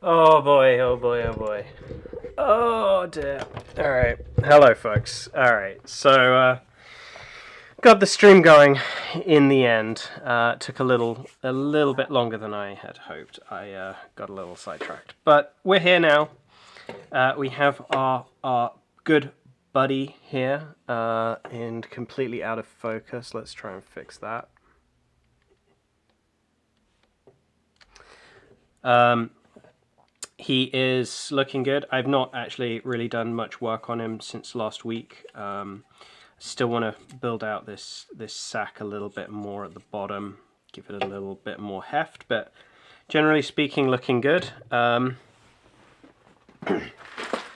Oh boy, oh boy, oh boy. Oh dear. Alright. Hello folks. Alright, so got the stream going in the end. Took a little bit longer than I had hoped. I got a little sidetracked. But we're here now. We have our good buddy here, and completely out of focus. Let's try and fix that. He is looking good. I've not actually really done much work on him since last week. Still want to build out this sack a little bit more at the bottom, give it a little bit more heft, but generally speaking, looking good.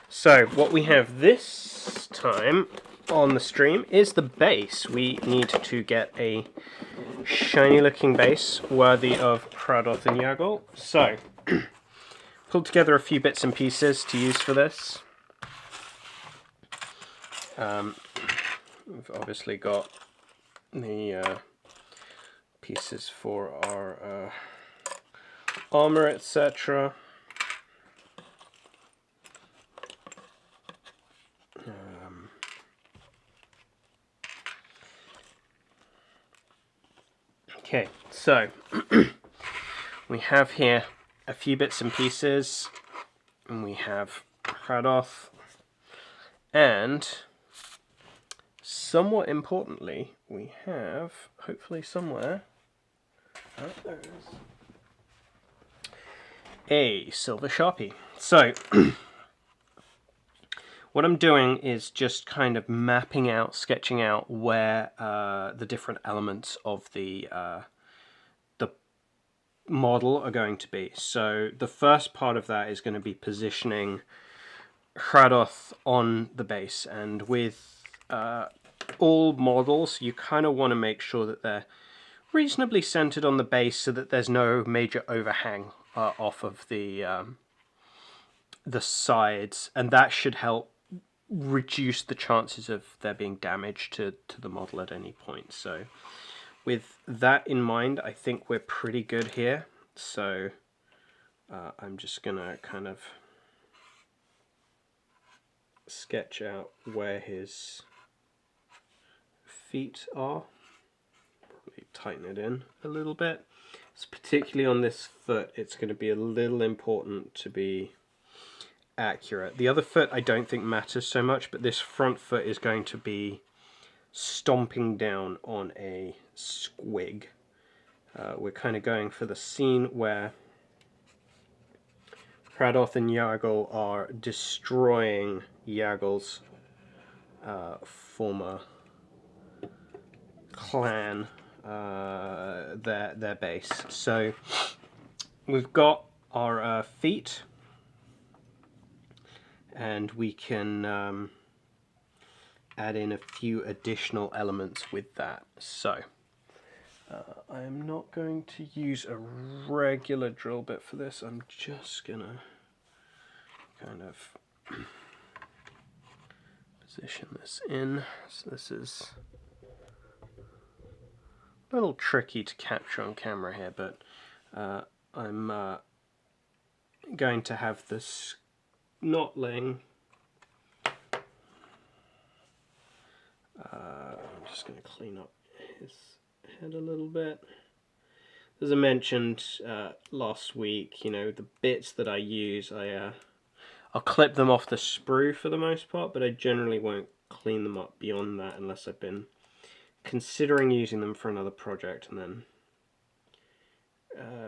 So what we have this time on the stream is the base. We need to get a shiny looking base worthy of Hradoth and Yagle. So pulled together a few bits and pieces to use for this. We've obviously got the pieces for our armor, etc. Okay, so we have here a few bits and pieces, and we have Hradoth, and somewhat importantly, we have, hopefully somewhere, oh, there it is, a silver Sharpie. So what I'm doing is just kind of mapping out, sketching out where the different elements of the model are going to be. So the first part of that is going to be positioning Hradoth on the base, and with all models you kind of want to make sure that they're reasonably centered on the base so that there's no major overhang off of the sides, and that should help reduce the chances of there being damage to the model at any point. So with that in mind, I think we're pretty good here. So I'm just gonna kind of sketch out where his feet are. Probably tighten it in a little bit. So particularly on this foot, it's going to be a little important to be accurate. The other foot I don't think matters so much, but this front foot is going to be stomping down on a squig. We're kind of going for the scene where Hradoth and Yagle are destroying Yagle's former clan, their base. So we've got our feet, and we can add in a few additional elements with that. So I'm not going to use a regular drill bit for this. I'm just gonna kind of position this in. So this is a little tricky to capture on camera here, but I'm going to have this knotling. I'm just going to clean up his head a little bit. As I mentioned last week, you know, the bits that I use, I'll clip them off the sprue for the most part, but I generally won't clean them up beyond that unless I've been considering using them for another project and then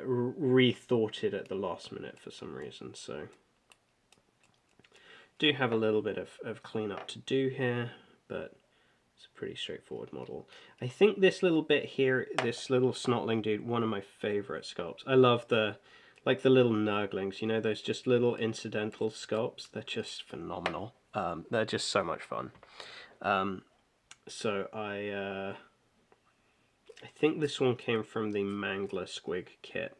rethought it at the last minute for some reason. So do have a little bit of cleanup to do here, but it's a pretty straightforward model. I think this little bit here, this little snotling dude, one of my favorite sculpts. I love the little nurglings, you know, those just little incidental sculpts. They're just phenomenal. They're just so much fun. So I think this one came from the Mangler Squig kit.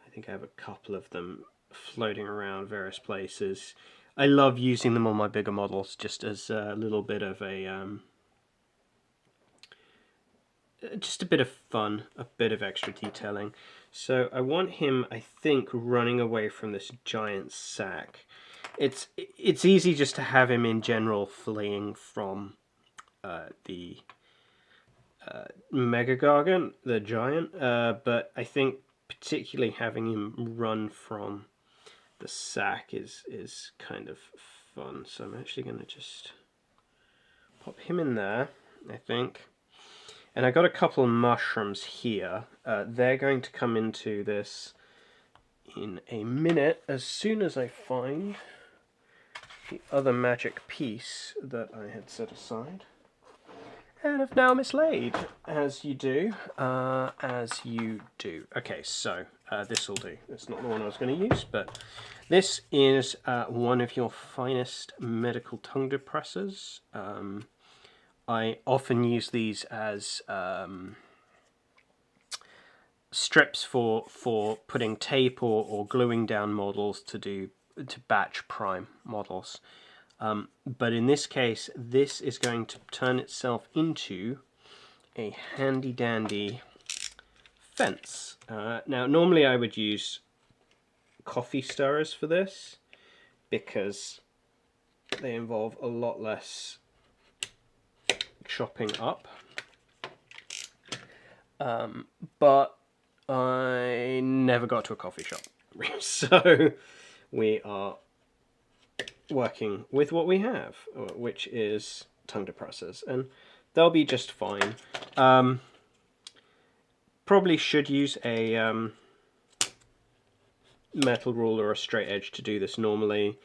I think I have a couple of them floating around various places. I love using them on my bigger models just as a little bit of a just a bit of fun, a bit of extra detailing. So I want him, I think, running away from this giant sack. It's easy just to have him in general fleeing from the Mega Gargant, the giant, but I think particularly having him run from the sack is kind of fun. So I'm actually going to just pop him in there, I think. And I got a couple of mushrooms here. They're going to come into this in a minute as soon as I find the other magic piece that I had set aside. And have now mislaid, as you do, Okay, so this will do. It's not the one I was going to use, but this is one of your finest medical tongue depressors. I often use these as strips for putting tape or gluing down models to batch prime models. But in this case, this is going to turn itself into a handy-dandy fence. Now, normally I would use coffee stirrers for this because they involve a lot less chopping up. But I never got to a coffee shop, so we are working with what we have, which is tongue depressors, and they'll be just fine. Probably should use a metal rule or a straight edge to do this normally.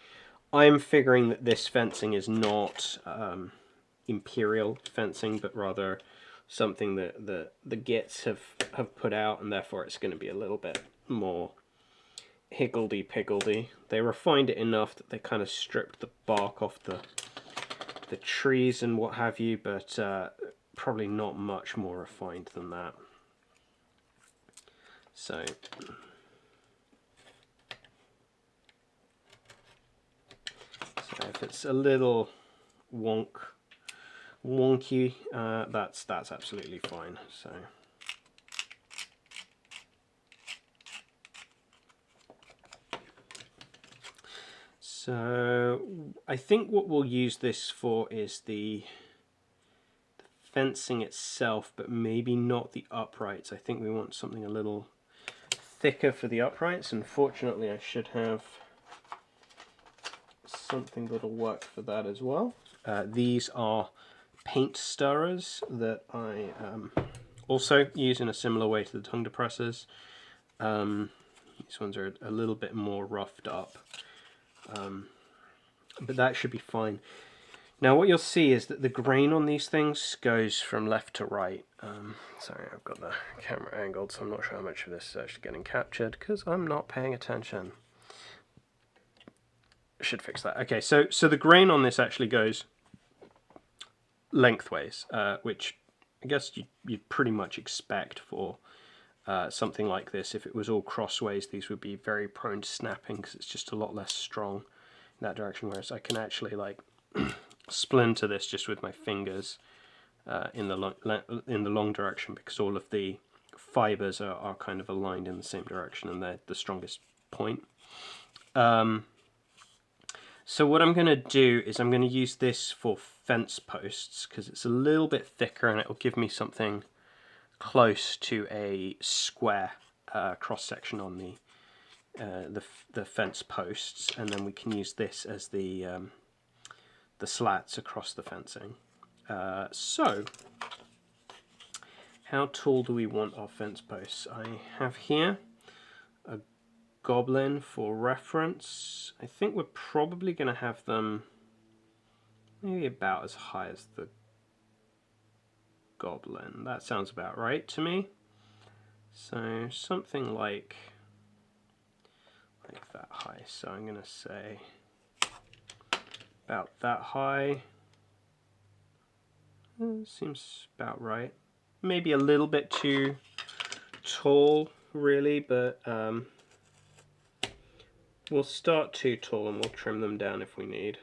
I'm figuring that this fencing is not imperial fencing, but rather something that the Gits have put out, and therefore it's going to be a little bit more higgledy-piggledy. They refined it enough that they kind of stripped the bark off the trees and what have you, but probably not much more refined than that. So if it's a little wonky, that's absolutely fine. So I think what we'll use this for is the fencing itself, but maybe not the uprights. I think we want something a little thicker for the uprights, and fortunately I should have something that'll work for that as well. These are paint stirrers that I also use in a similar way to the tongue depressors. These ones are a little bit more roughed up, but that should be fine. Now what you'll see is that the grain on these things goes from left to right. Sorry, I've got the camera angled, so I'm not sure how much of this is actually getting captured because I'm not paying attention. Should fix that. Okay, so the grain on this actually goes lengthways, which I guess you'd pretty much expect for something like this. If it was all crossways, these would be very prone to snapping because it's just a lot less strong in that direction, whereas I can actually like splinter this just with my fingers in the long direction, because all of the fibers are kind of aligned in the same direction and they're the strongest point. So what I'm going to do is I'm going to use this for fence posts because it's a little bit thicker and it will give me something close to a square cross section on the fence posts, and then we can use this as the slats across the fencing. So how tall do we want our fence posts? I have here a goblin for reference. I think we're probably going to have them maybe about as high as the goblin. That sounds about right to me. So something like that high. So I'm going to say about that high. Seems about right. Maybe a little bit too tall, really, but we'll start too tall and we'll trim them down if we need.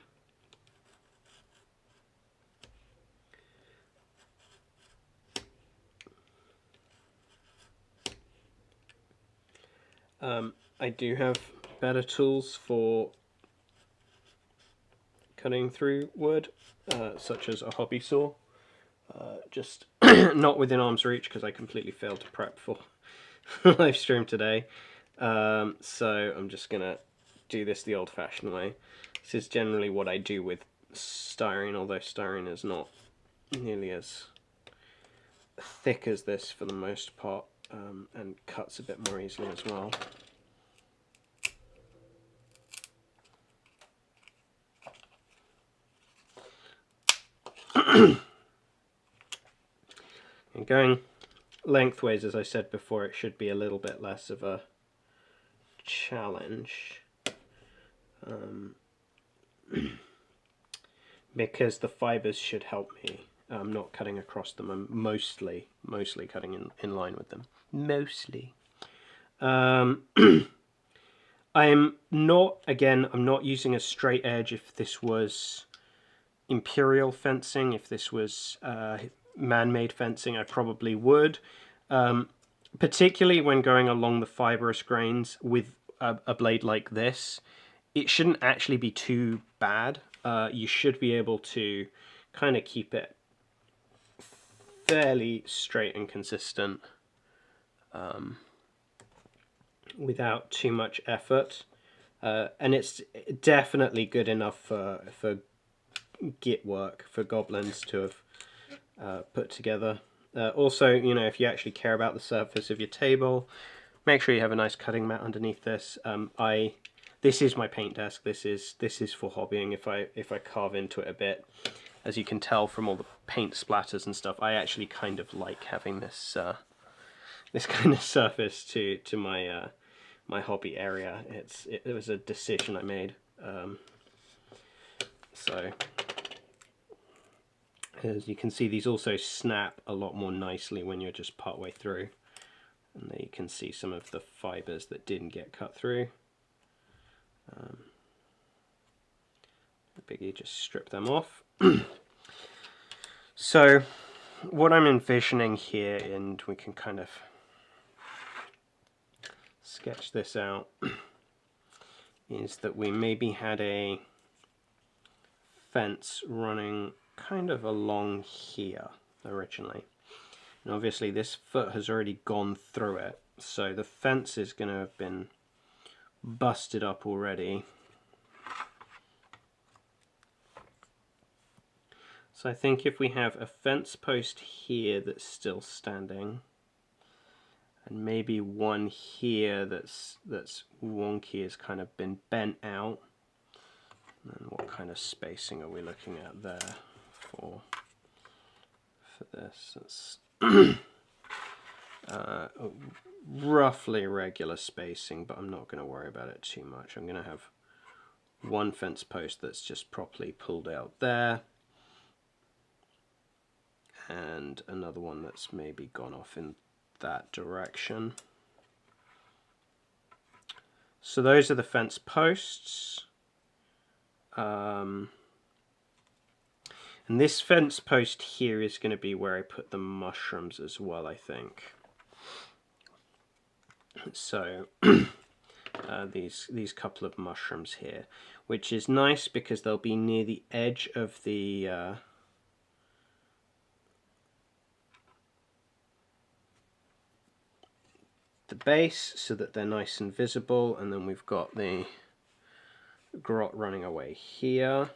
I do have better tools for cutting through wood, such as a hobby saw. Just not within arm's reach because I completely failed to prep for live stream today. So I'm just gonna do this the old-fashioned way. This is generally what I do with styrene, although styrene is not nearly as thick as this for the most part, and cuts a bit more easily as well. And going lengthways, as I said before, it should be a little bit less of a challenge, because the fibers should help me. I'm not cutting across them, I'm mostly cutting in line with them. Mostly. I'm not using a straight edge. If this was imperial fencing, if this was man-made fencing, I probably would. Particularly when going along the fibrous grains with a blade like this, it shouldn't actually be too bad. You should be able to kind of keep it fairly straight and consistent without too much effort. And it's definitely good enough for git work, for goblins to have put together. Also, you know, if you actually care about the surface of your table, make sure you have a nice cutting mat underneath this. This is my paint desk. This is for hobbying. If I carve into it a bit, as you can tell from all the paint splatters and stuff, I actually kind of like having this this kind of surface to my my hobby area. It was a decision I made. So as you can see, these also snap a lot more nicely when you're just part way through, and there you can see some of the fibers that didn't get cut through. Biggie, just strip them off. So what I'm envisioning here, and we can kind of sketch this out, is that we maybe had a fence running kind of along here originally. And obviously this foot has already gone through it, so the fence is going to have been busted up already. So I think if we have a fence post here that's still standing, and maybe one here that's wonky, has kind of been bent out, and what kind of spacing are we looking at there for this? It's roughly regular spacing, but I'm not going to worry about it too much. I'm going to have one fence post that's just properly pulled out there, and another one that's maybe gone off in that direction. So those are the fence posts. And this fence post here is going to be where I put the mushrooms as well, I think. So these couple of mushrooms here, which is nice because they'll be near the edge of the base, so that they're nice and visible. And then we've got the grot running away here,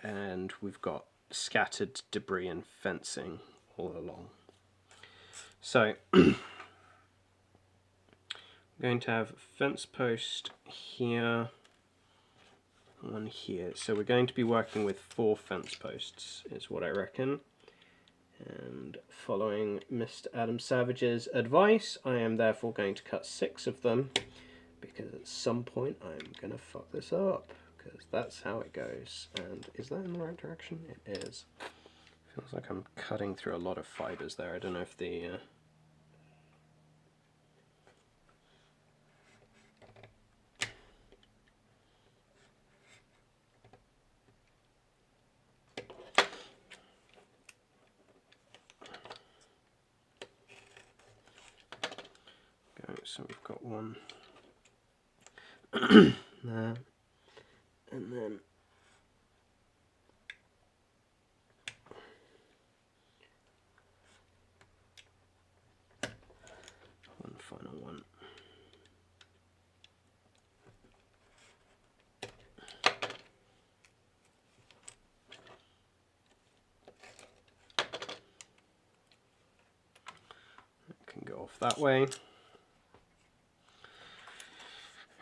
and we've got scattered debris and fencing all along. So I'm going to have a fence post here, one here. So we're going to be working with 4 fence posts, is what I reckon. And following Mr. Adam Savage's advice, I am therefore going to cut 6 of them, because at some point I'm going to fuck this up, because that's how it goes. And is that in the right direction? It is. Feels like I'm cutting through a lot of fibers there. I don't know if the so we've got one there, and then one final one. Can go off that way.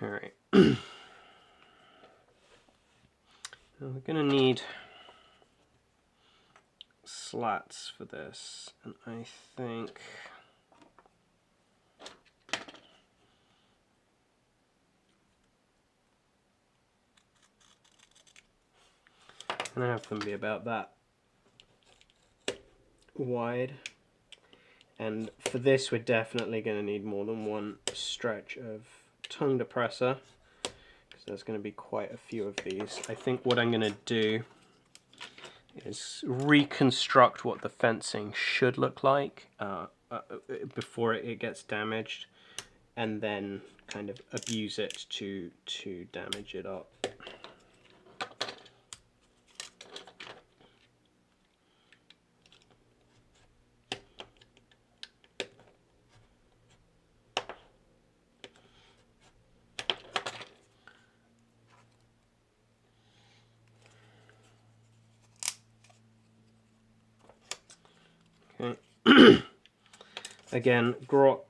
All right. Now we're going to need slats for this, and I think I'm going to have them be about that wide. And for this, we're definitely going to need more than one stretch of tongue depressor, because there's going to be quite a few of these. I think what I'm going to do is reconstruct what the fencing should look like before it gets damaged, and then kind of abuse it to damage it up. Okay. Again, grot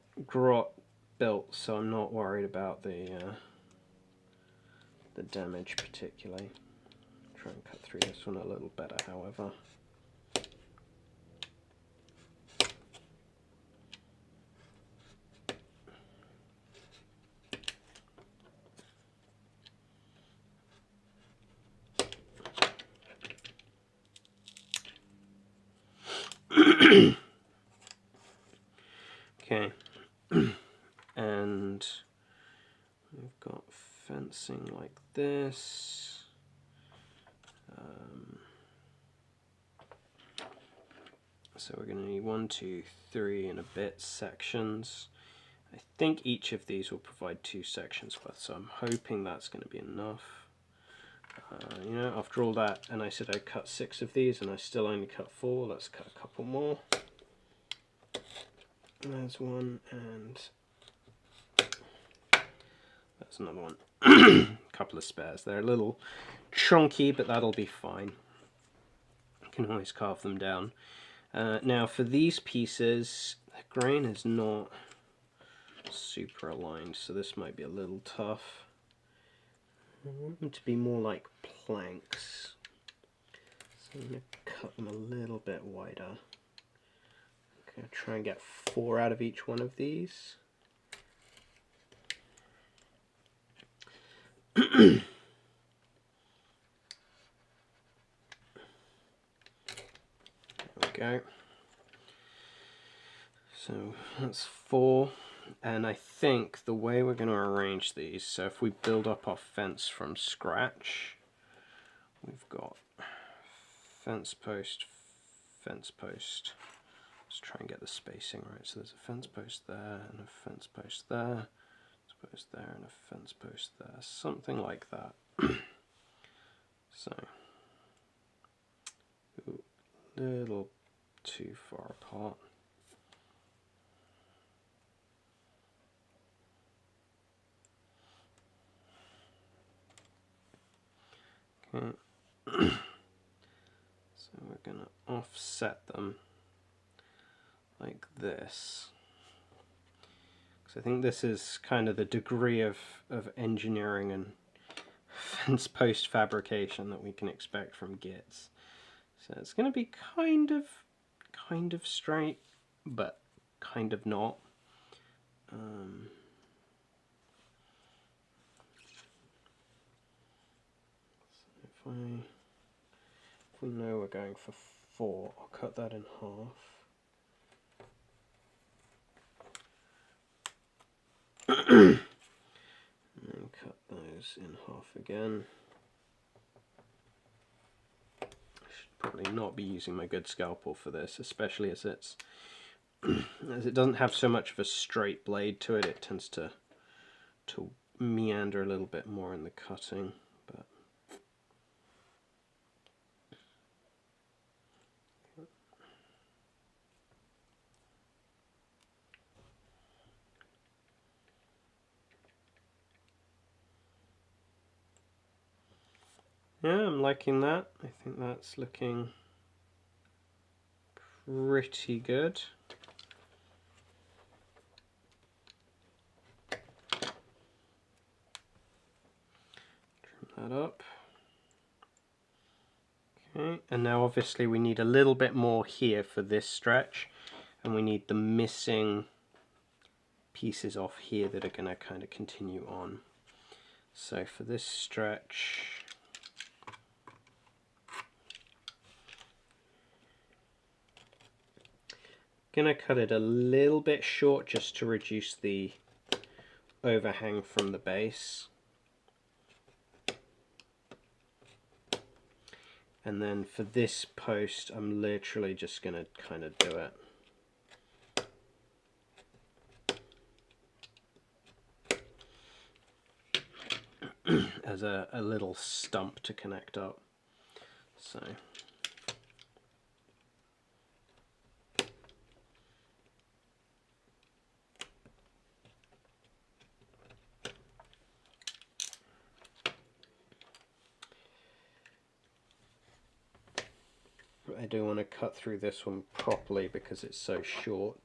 built, so I'm not worried about the damage particularly. Try and cut through this one a little better, however. Okay, and we've got fencing like this. So we're going to need 1, 2, 3 and a bit sections. I think each of these will provide 2 sections worth, so I'm hoping that's going to be enough. You know, after all that, and I said I'd cut 6 of these, and I still only cut 4. Let's cut a couple more. There's one, and there's another one. A couple of spares. They're a little chunky, but that'll be fine. You can always carve them down. Now for these pieces, the grain is not super aligned, so this might be a little tough. I want them to be more like planks, so I'm going to cut them a little bit wider. I'm going to try and get 4 out of each one of these. There we go. So that's 4, and I think the way we're going to arrange these, so if we build up our fence from scratch, we've got fence post, fence post. Let's try and get the spacing right. So there's a fence post there, and a fence post there, a post there, and a fence post there. Something like that. So, ooh, little too far apart. Okay. So we're going to offset them like this. So I think this is kind of the degree of engineering and fence post fabrication that we can expect from Gits. So it's going to be kind of straight, but kind of not. So if we know we're going for 4, I'll cut that in half. And then cut those in half again. I should probably not be using my good scalpel for this, especially as it's as it doesn't have so much of a straight blade to it, it tends to meander a little bit more in the cutting. But yeah, I'm liking that. I think that's looking pretty good. Trim that up. Okay, and now obviously we need a little bit more here for this stretch, and we need the missing pieces off here that are going to kind of continue on. So for this stretch, I'm going to cut it a little bit short just to reduce the overhang from the base. And then for this post, I'm literally just going to kind of do it as a little stump to connect up. So I do want to cut through this one properly because it's so short.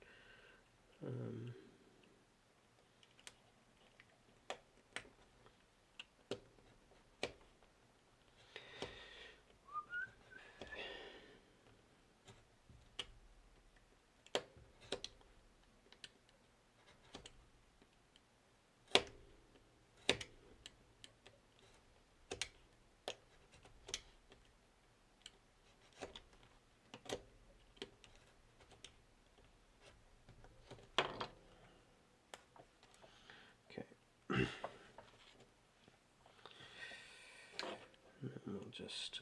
We'll just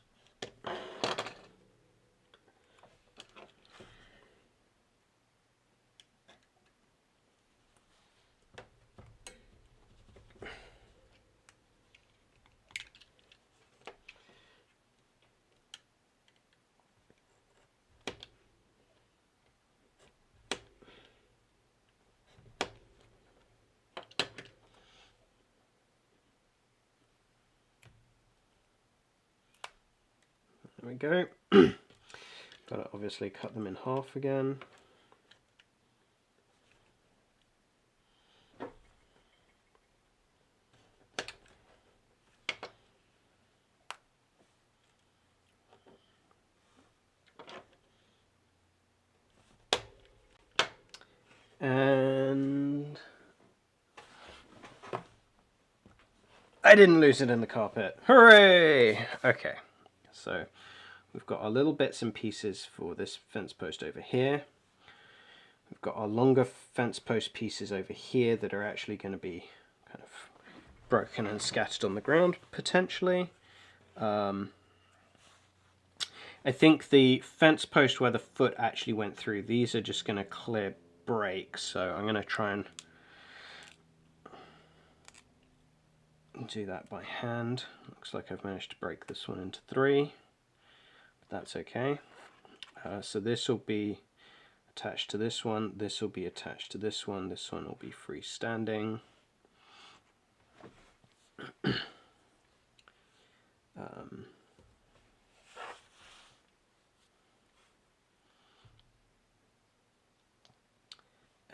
there we go. Got to obviously cut them in half again. And I didn't lose it in the carpet. Hooray! Okay, so we've got our little bits and pieces for this fence post over here. We've got our longer fence post pieces over here that are actually going to be kind of broken and scattered on the ground, potentially. I think the fence post where the foot actually went through, these are just going to clear break, so I'm going to try and do that by hand. Looks like I've managed to break this one into 3, but that's okay. So this will be attached to this one, this will be attached to this one will be freestanding.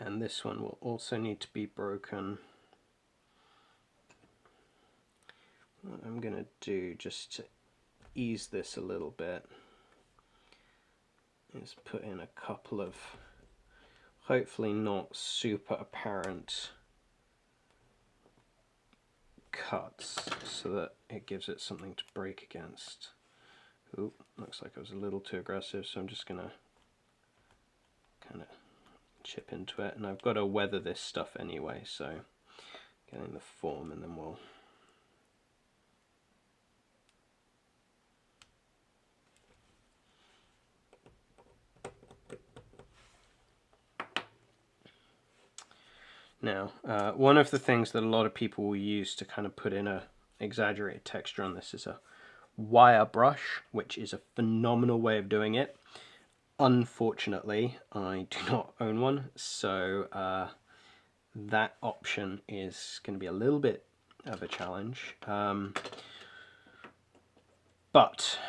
And this one will also need to be broken. What I'm going to do, just to ease this a little bit, is put in a couple of hopefully not super apparent cuts so that it gives it something to break against. Ooh, looks like I was a little too aggressive, so I'm just going to kind of chip into it, and I've got to weather this stuff anyway, so getting the form, and then we'll Now, one of the things that a lot of people will use to kind of put in a exaggerated texture on this is a wire brush, which is a phenomenal way of doing it. Unfortunately, I do not own one, so that option is going to be a little bit of a challenge. But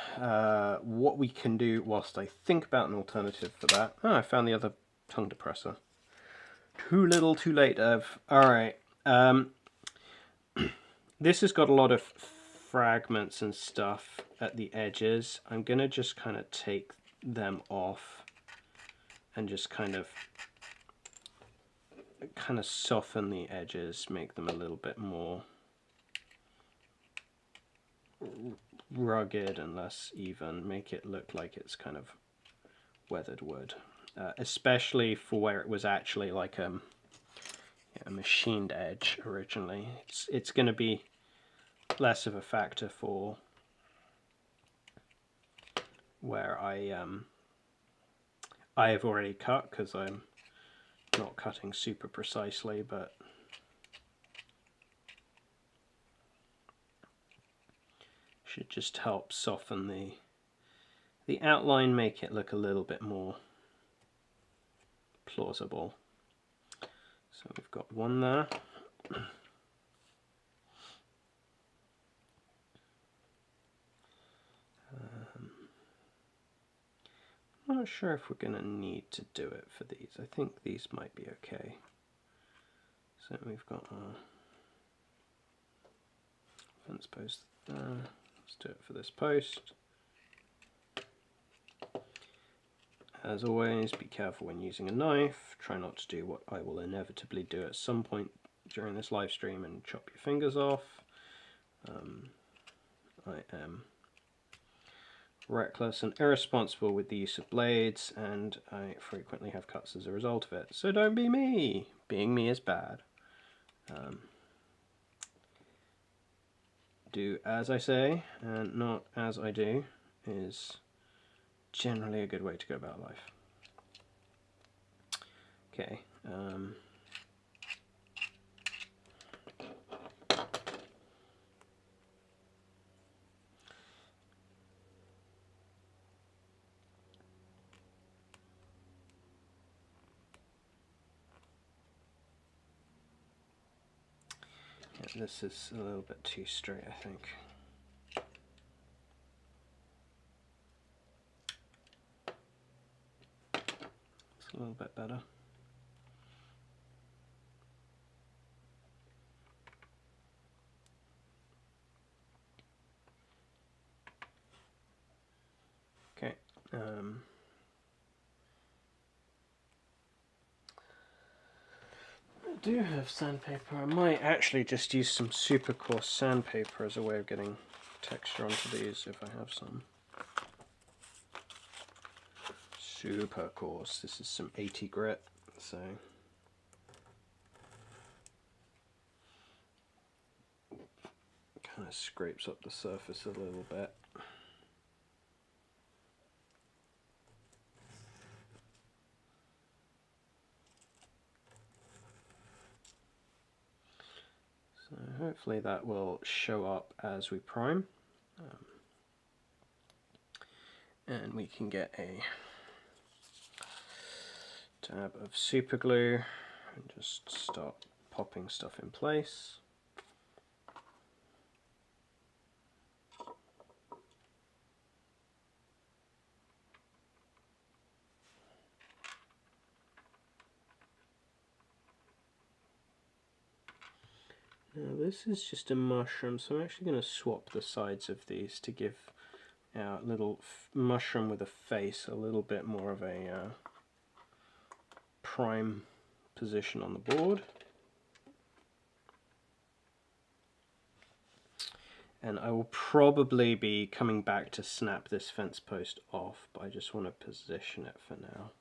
what we can do whilst I think about an alternative for that... Oh, I found the other tongue depressor. Too little, too late, Ev. Alright. This has got a lot of fragments and stuff at the edges. I'm going to just kind of take them off and just kind of soften the edges, make them a little bit more rugged and less even, make it look like it's kind of weathered wood. Especially for where it was actually like a machined edge originally. It's going to be less of a factor for where I have already cut, because I'm not cutting super precisely, but should just help soften the outline, make it look a little bit more plausible. So we've got one there. I'm not sure if we're going to need to do it for these. I think these might be okay. So we've got our fence post there. Let's do it for this post. As always, be careful when using a knife. Try not to do what I will inevitably do at some point during this live stream and chop your fingers off. I am reckless and irresponsible with the use of blades, and I frequently have cuts as a result of it. So don't be me. Being me is bad. Do as I say and not as I do is generally a good way to go about life. Okay. This is a little bit too straight, I think. It's a little bit better. Okay. I do have sandpaper. I might actually just use some super coarse sandpaper as a way of getting texture onto these if I have some. Super coarse. This is some 80 grit, so kind of scrapes up the surface a little bit. So hopefully that will show up as we prime. And we can get a dab of super glue and just start popping stuff in place. Now this is just a mushroom, so I'm actually going to swap the sides of these to give our little mushroom with a face a little bit more of a prime position on the board. And I will probably be coming back to snap this fence post off, but I just want to position it for now.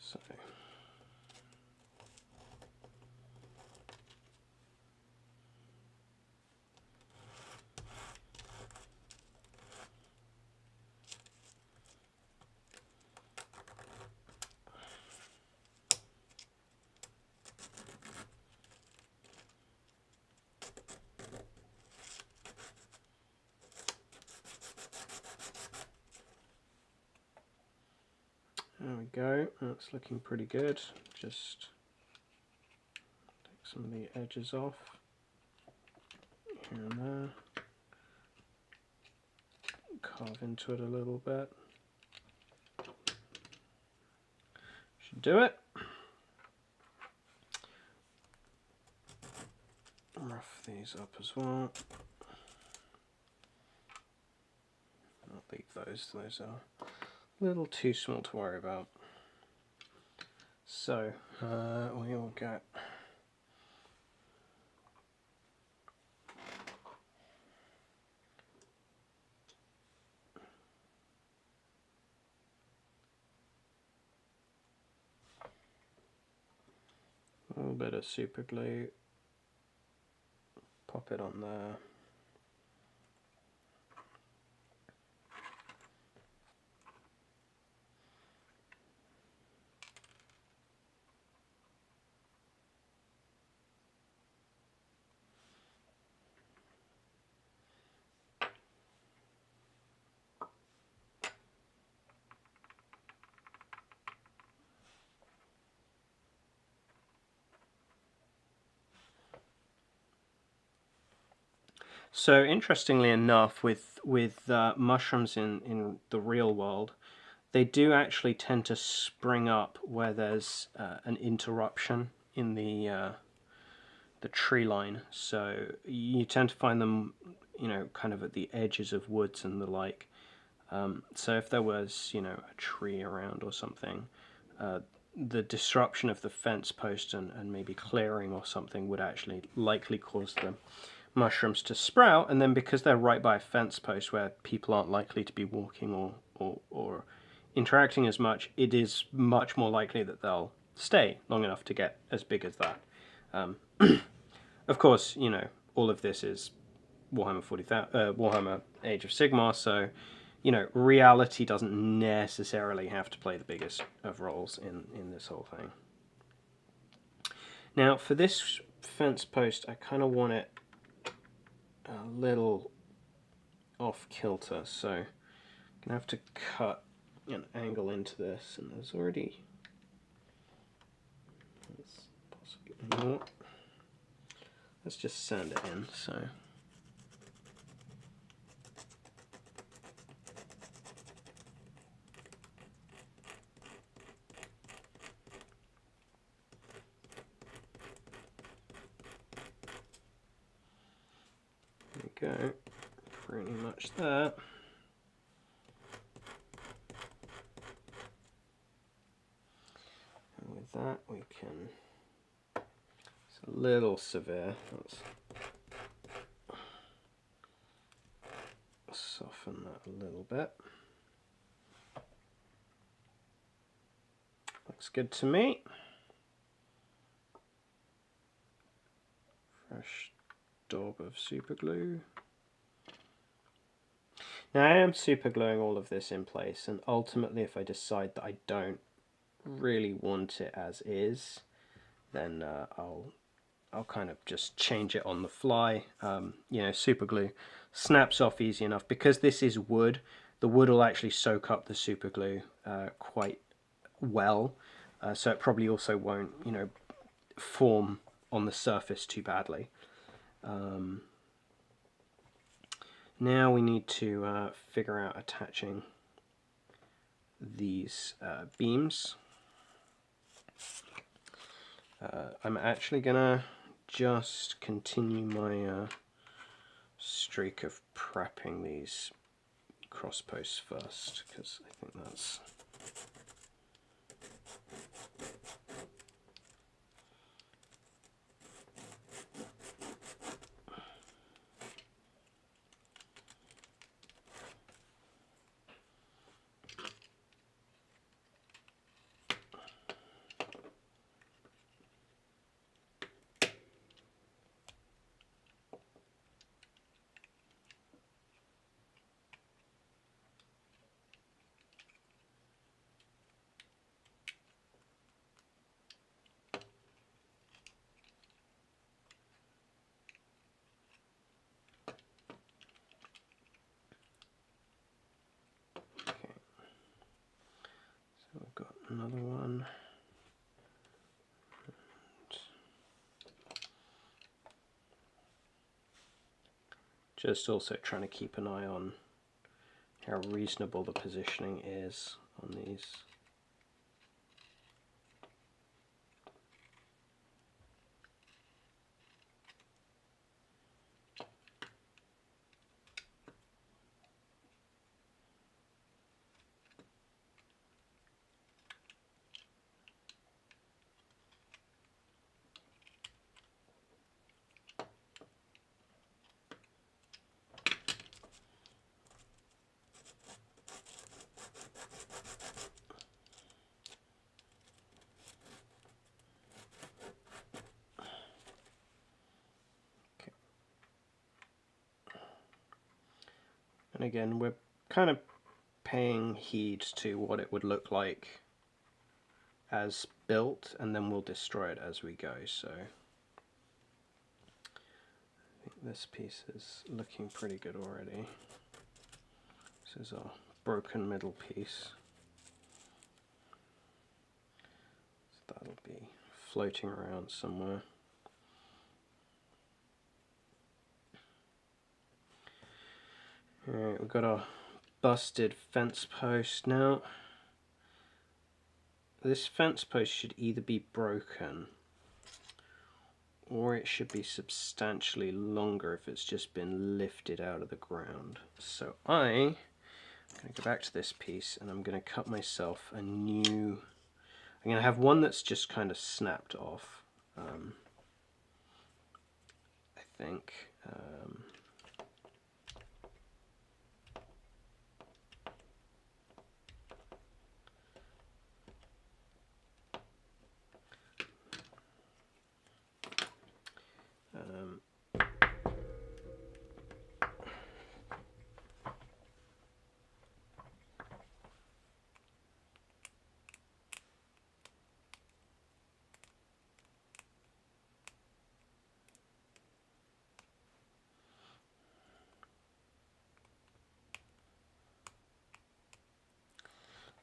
So There we go, that's looking pretty good. Just take some of the edges off here and there. Carve into it a little bit. Should do it. Rough these up as well. I'll leave those are a little too small to worry about. So we will get a little bit of super glue, pop it on there. So interestingly enough, with mushrooms in the real world, they do actually tend to spring up where there's an interruption in the tree line. So you tend to find them, you know, kind of at the edges of woods and the like. So if there was, you know, a tree around or something, the disruption of the fence post and maybe clearing or something would actually likely cause the mushrooms to sprout, and then because they're right by a fence post where people aren't likely to be walking or interacting as much, it is much more likely that they'll stay long enough to get as big as that. Of course, you know, all of this is Warhammer Age of Sigmar, so you know, reality doesn't necessarily have to play the biggest of roles in this whole thing. Now, for this fence post, I kind of want it a little off kilter, so I'm going to have to cut an angle into this, and there's already possibly more. Let's just sand it in, so there we go, pretty much that. And with that we can, it's a little severe, let's soften that a little bit. Looks good to me. Fresh daub of super glue. Now I am super gluing all of this in place, and ultimately if I decide that I don't really want it as is, then I'll kind of just change it on the fly. You know, super glue snaps off easy enough. Because this is wood, the wood will actually soak up the super glue quite well, so it probably also won't, you know, form on the surface too badly. Now we need to figure out attaching these beams. I'm actually gonna just continue my streak of prepping these cross posts first, because I think that's another one. Just also trying to keep an eye on how reasonable the positioning is on these. And again, we're kind of paying heed to what it would look like as built, and then we'll destroy it as we go. So I think this piece is looking pretty good already. This is our broken middle piece. So that'll be floating around somewhere. Alright, we've got our busted fence post now. This fence post should either be broken or it should be substantially longer if it's just been lifted out of the ground. So I'm going to go back to this piece and I'm going to cut myself a new... I'm going to have one that's just kind of snapped off, I think.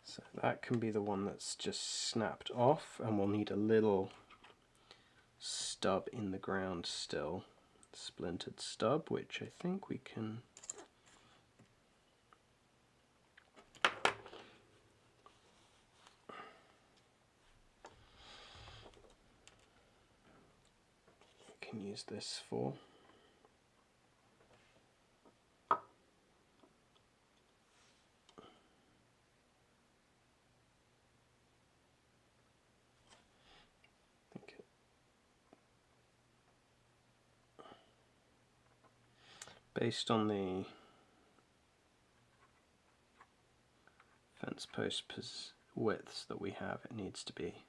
So that can be the one that's just snapped off, and we'll need a little stub in the ground still, splintered stub, which I think we can use this for. Based on the fence post widths that we have, it needs to be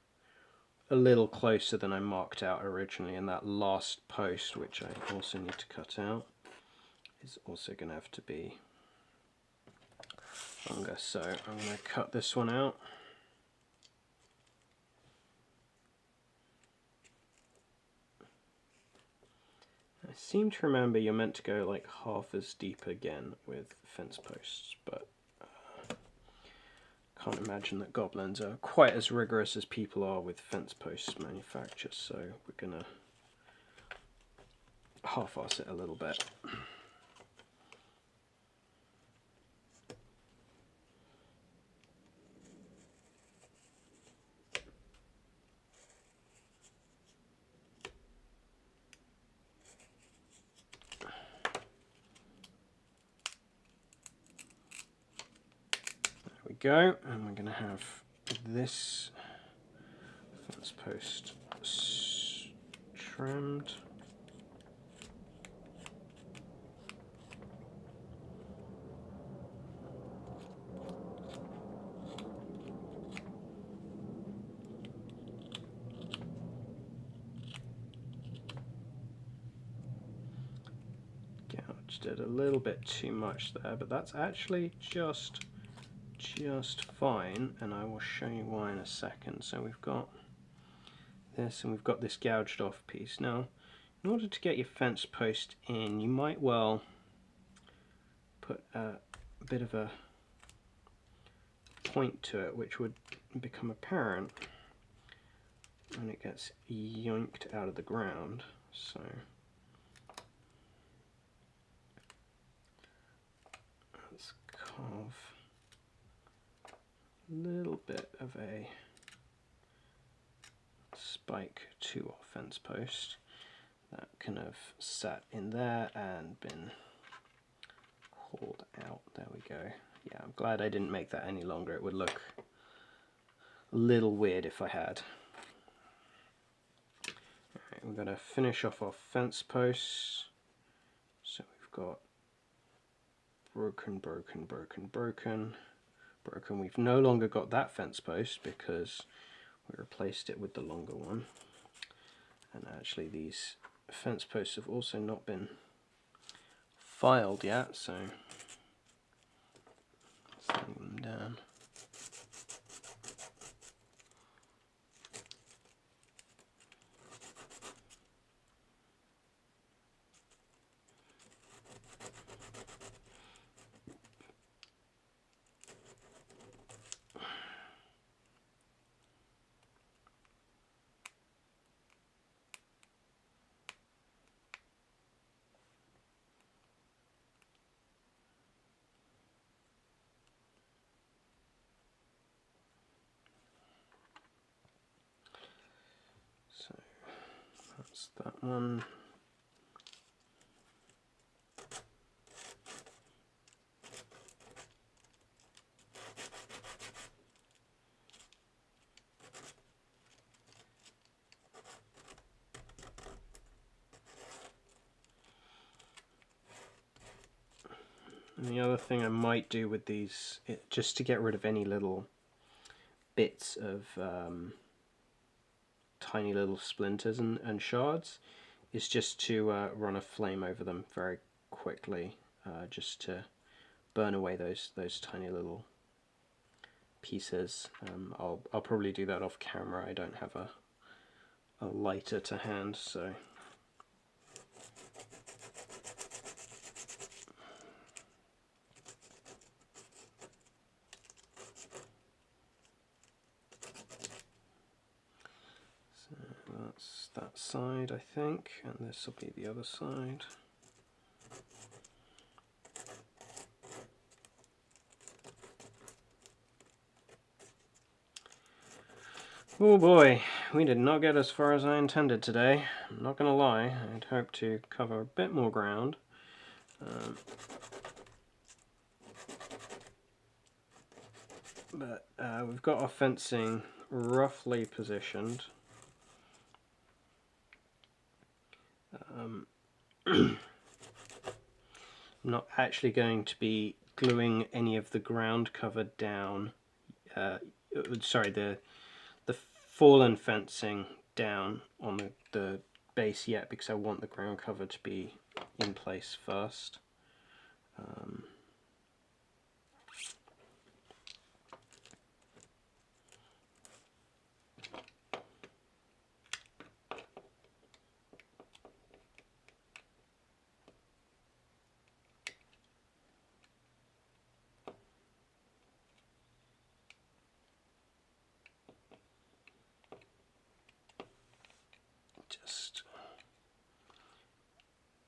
a little closer than I marked out originally, and that last post, which I also need to cut out, is also going to have to be longer. So I'm going to cut this one out. I seem to remember you're meant to go like half as deep again with fence posts, but can't imagine that goblins are quite as rigorous as people are with fence post manufacture, so we're gonna half-ass it a little bit. Go, and we're going to have this fence post trimmed. Gouged it a little bit too much there, but that's actually just fine, and I will show you why in a second. So we've got this, and we've got this gouged off piece. Now, in order to get your fence post in, you might well put a bit of a point to it, which would become apparent when it gets yoinked out of the ground. So let's carve a little bit of a spike to our fence post that can have sat in there and been hauled out. There we go. Yeah, I'm glad I didn't make that any longer. It would look a little weird if I had. Alright, we're going to finish off our fence posts. So we've got broken, broken, broken, broken, broken. We've no longer got that fence post because we replaced it with the longer one. And actually these fence posts have also not been filed yet, so let's lay them down. So that's that one. And the other thing I might do with these, just to get rid of any little bits of tiny little splinters and shards, is just to run a flame over them very quickly, just to burn away those tiny little pieces. I'll probably do that off camera. I don't have a lighter to hand, so that's that side, I think, and this will be the other side. Oh boy, we did not get as far as I intended today. I'm not gonna lie, I'd hoped to cover a bit more ground. But we've got our fencing roughly positioned. I'm not actually going to be gluing any of the ground cover down, sorry, the fallen fencing down on the base yet, because I want the ground cover to be in place first. Just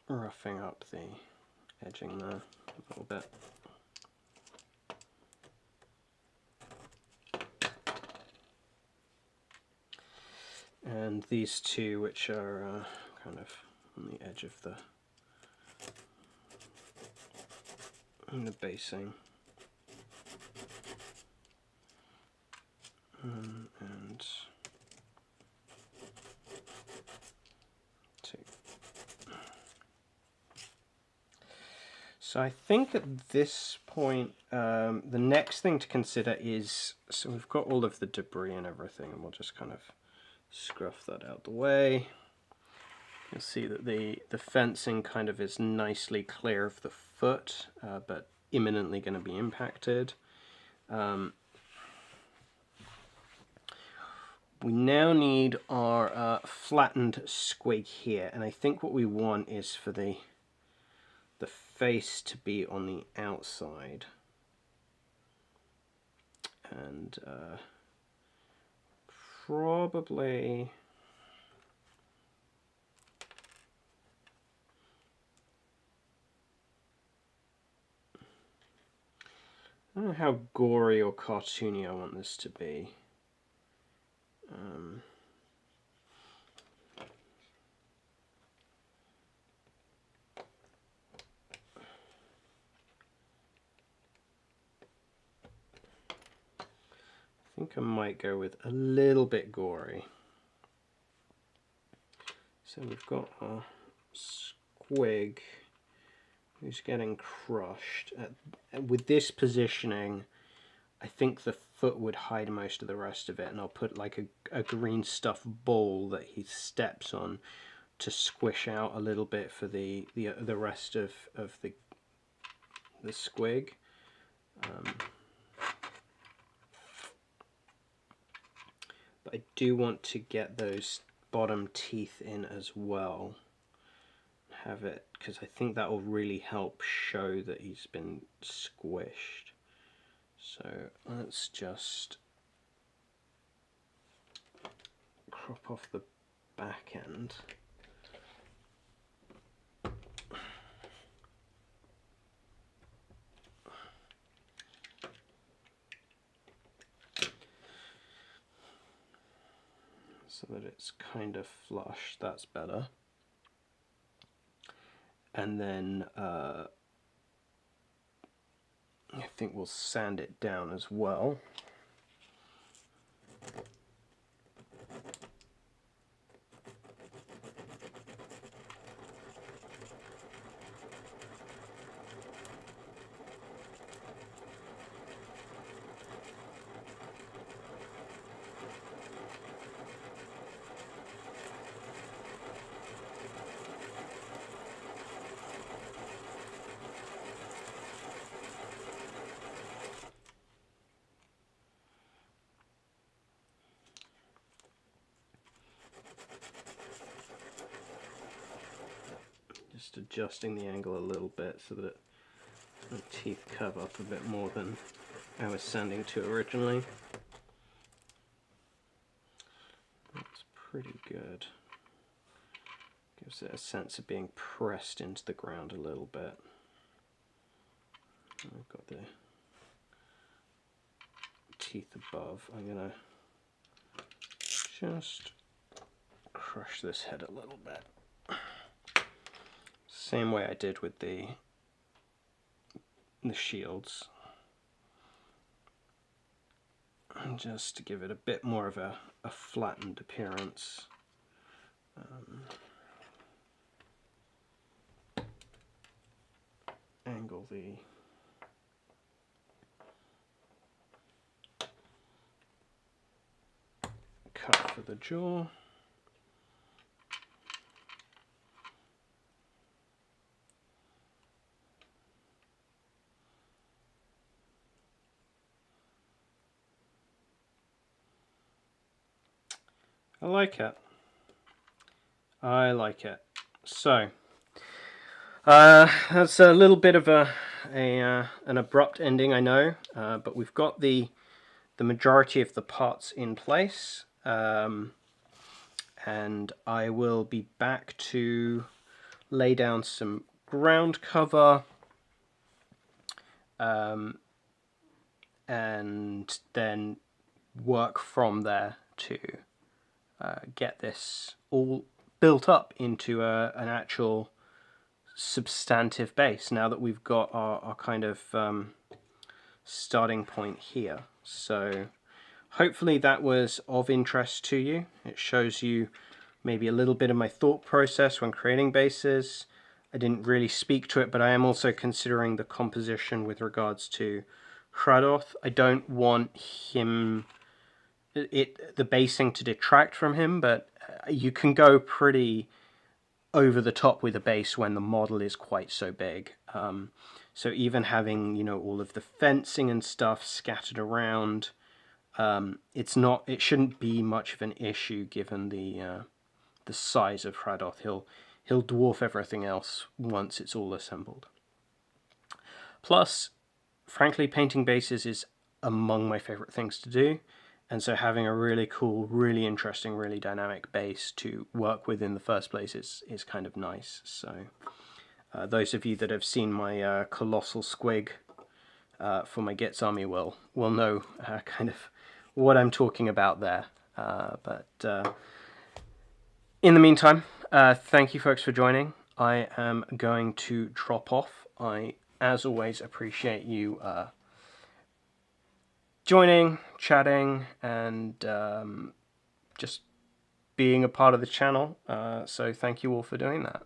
roughing up the edging there a little bit. And these two, which are kind of on the edge of the basing, and two. So I think at this point, the next thing to consider is, so we've got all of the debris and everything, and we'll just kind of scruff that out the way. You'll see that the fencing kind of is nicely clear of the foot, but imminently going to be impacted. We now need our flattened squig here, and I think what we want is for the face to be on the outside, and probably... I don't know how gory or cartoony I want this to be. I think I might go with a little bit gory. So we've got our squig who's getting crushed. With this positioning, I think the foot would hide most of the rest of it, and I'll put like a green stuff ball that he steps on to squish out a little bit for the rest of the squig. But I do want to get those bottom teeth in as well. Have it, because I think that will really help show that he's been squished. So let's just crop off the back end. So that it's kind of flush, that's better. And then I think we'll sand it down as well. Just adjusting the angle a little bit so that the teeth curve up a bit more than I was sanding to originally. That's pretty good. Gives it a sense of being pressed into the ground a little bit. I've got the teeth above. I'm going to just crush this head a little bit. Same way I did with the shields. And just to give it a bit more of a flattened appearance. Angle the cut for the jaw. I like it. I like it. So that's a little bit of an abrupt ending, I know, but we've got the majority of the parts in place, and I will be back to lay down some ground cover, and then work from there to get this all built up into an actual substantive base, now that we've got our kind of starting point here. So hopefully that was of interest to you. It shows you maybe a little bit of my thought process when creating bases. I didn't really speak to it, but I am also considering the composition with regards to Hradoth. I don't want him, the basing to detract from him, but you can go pretty over the top with a base when the model is quite so big. So even having, you know, all of the fencing and stuff scattered around, it shouldn't be much of an issue given the size of Hradoth. He'll dwarf everything else once it's all assembled. Plus, frankly, painting bases is among my favorite things to do, And so having a really cool, really interesting, really dynamic base to work with in the first place is kind of nice. So those of you that have seen my colossal squig for my Gits army will know kind of what I'm talking about there. But in the meantime, thank you folks for joining. I am going to drop off. I, as always, appreciate you joining, chatting, and just being a part of the channel. So thank you all for doing that.